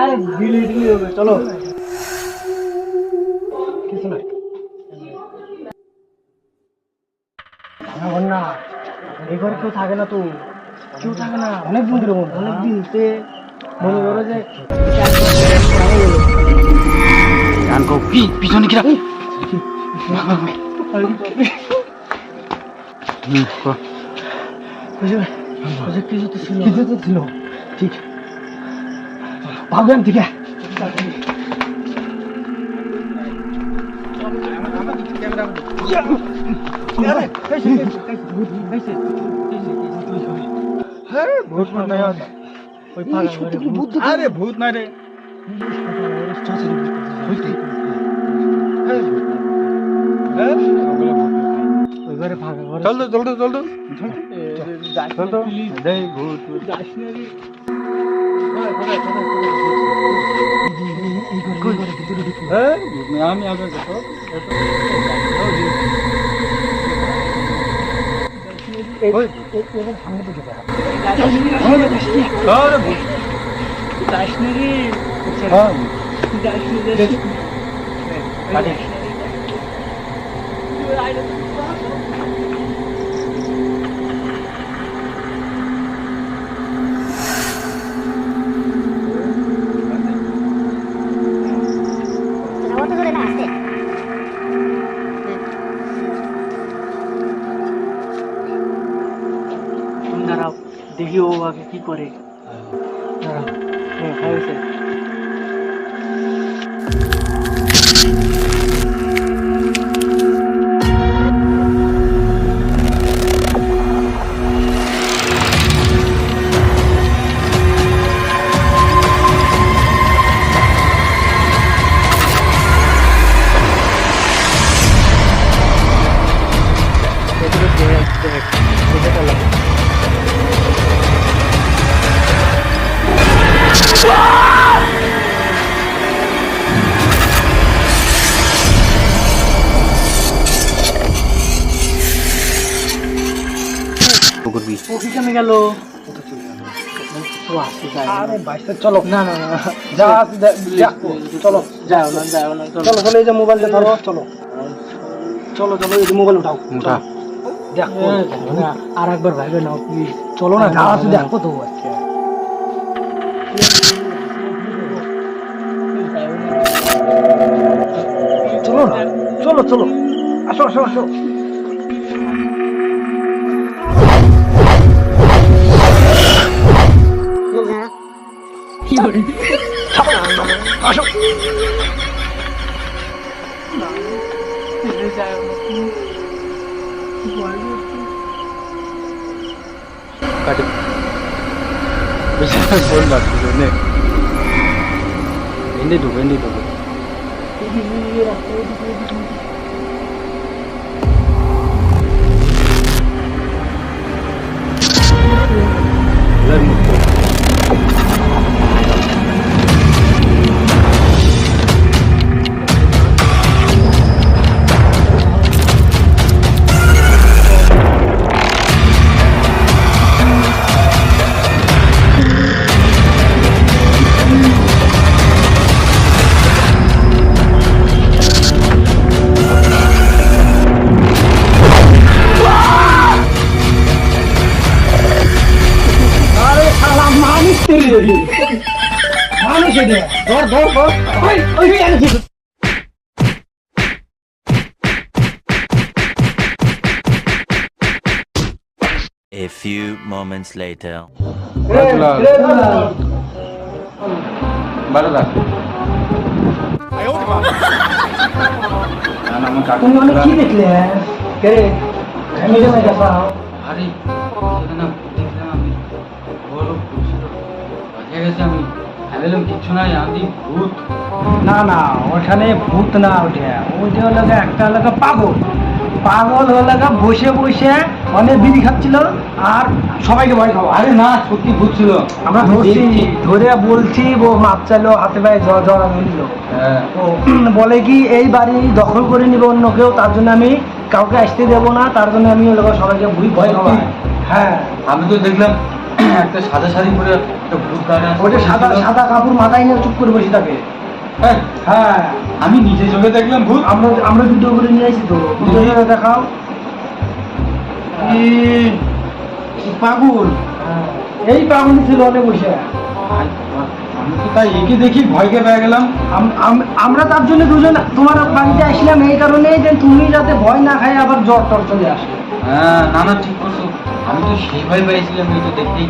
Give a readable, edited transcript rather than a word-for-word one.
আরে দিলি হবে, চলো। কিছু নাই না, এই ঘরে কেউ থাকে না তো, কেউ থাকে না, অনেকদিন ধরে, অনেকদিন তে মনে করো যে গান কো কি পিছনে কি রাখি কিছু তো ছিল, ঠিক ভাবলাম, ঠিক আছে। আরে ভূত নাই রে, চল তো চল তো চল তো চল তো ভূত আমি আগে দাঁড়াও, দেখি ও আগে কি করে। দাঁড়াও, হয়েছে। ও কি কেমন গেল? চলো, না না না, চলো, যাও না, চলো চলো, এই যে মোবাইলটা ধরো, চলো চলো চলো, এই যে মোবাইল উঠাও, দেখো আর একবার ভাইবে নাও প্লিজ, চলো না, যা আছে দেখো তো। চলো না, চলো চলো, আসো আসো আসো। আসো, কাটে বেশি ফোন লাগছে নে এনে ঢুকে A few moments later. ভালো লাগে তুমি অনেক কি দেখলে? কে রে? আমি যে না গেছা। আরে না দেখলাম আমি বড় খুশি হয়ে গেছে আমি ভাবলাম কিছু নাই আমি ভূত না না, ওখানে ভূত না, ওইটা হলো একটা এলাকা পাগল হলো বসে বসে অনেক বিড়ি খাচ্ছিল আর সবাইকে ভয় খাওয়া। আরে না সত্যি ভূত ছিল, আমরা ধরে বলছি, ও মাপ চাইলো, হাতে পায়ে জ্বর নিল। তো বলে কি এই বাড়ি দখল করে নিবে অন্য কেউ, তার জন্য আমি কাউকে আসতে দেবো না, তার জন্য আমি সবাইকে ভয় খাওয়াই। হ্যাঁ আমি তো দেখলাম একটা সাদা শাড়ি পরে একটা ভূত গাড়ি ওইটা সাদা সাদা কাপড় মাথায় নিয়ে চুপ করে বসে থাকে। হ্যাঁ আমি নিজে চোখে দেখলাম ভূত। আমরা আমরা ভিডিও করে নিয়ে আসি তো, ভিডিও করে দেখাও। পাগল, এই পাগল ছিল অনেক বসে। আমি তো তাই একে দেখি ভয়কে পেয়ে গেলাম। আমরা তার জন্য দুজন তোমার বাড়িতে আসলাম এই কারণেই যে তুমি যাতে ভয় না খাই আবার জ্বর টর চলে আসে। হ্যাঁ, না না ঠিক করছো, আমি তো সেই ভয় পাইছিলাম এই তো দেখতেই।